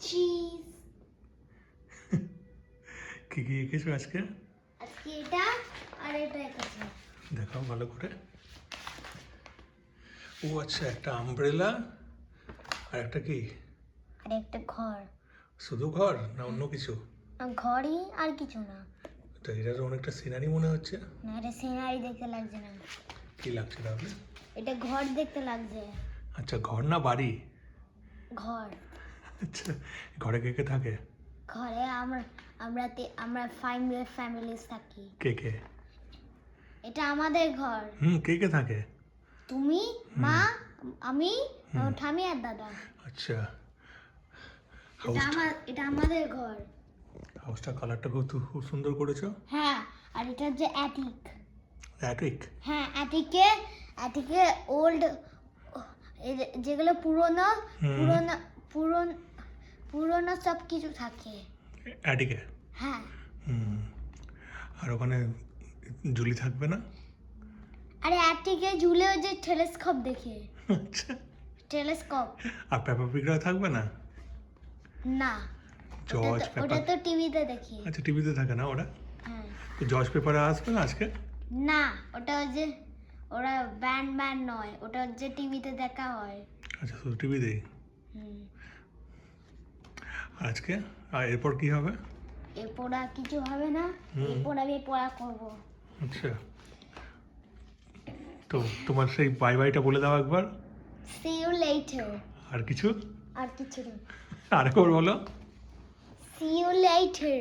Cheese. কি কি এঁকেছো আজকে? আজকে এটা আর এটা এঁকেছি। দেখাও ভালো করে। ও আচ্ছা, একটা আমব্রেলা আর একটা কি? আর একটা ঘর। শুধু ঘর না অন্য কিছু? ঘরই আর কিছু না। তো এটা তো অনেকটা সিনারি মনে হচ্ছে। না, এটা সিনারি দেখতে লাগছে না। কি লাগছে তাহলে? এটা ঘর দেখতে লাগছে। আচ্ছা, ঘর না বাড়ি? ঘর। আচ্ছা, ঘরে কে কে থাকে? ঘরে আমরা ফাইভ ফ্যামিলিজ থাকি। কে কে? এটা আমাদের ঘর। কে কে থাকে? তুমি, মা, আমি, আমার ঠামি আর দাদা। আচ্ছা, এটা আমাদের ঘর। হাউসটা কালারটা খুব সুন্দর করেছো। হ্যাঁ, আর এটা হচ্ছে অ্যাটিক। অ্যাটিক? হ্যাঁ, অ্যাটিকে ওল্ড যেগুলো পুরনো পুরনো পুরনো পুরনো সব কিছু থাকে। অ্যাটিকে? হ্যাঁ। আর ওখানে জুলি থাকবে না? আরে অ্যাটিকে ঝুলেও যে টেলিস্কোপ দেখে। আচ্ছা, টেলিস্কোপ। আর পেপার পিগরা থাকবে না? না, জর্জ ওটা পেপার? তো টিভিতে দেখি। আচ্ছা, টিভিতে থাকে না ওরা? হ্যাঁ। তো জর্জ পেপারে আসবে না আজকে? না, ওটা যে ওরা ব্যান্ড নয়, ওটা যে টিভিতে দেখা হয়। আচ্ছা, শুধু টিভিতেই? আর আজকে আর এরপর কি হবে? এরপর আর কিছু হবে না। এরপর আমি পড়া করব। আচ্ছা, তো তোমার সেই বাই বাইটা বলে দাও একবার। See you later. আর কিছু? আর কিছু না। আরেকবার বলো। See you later.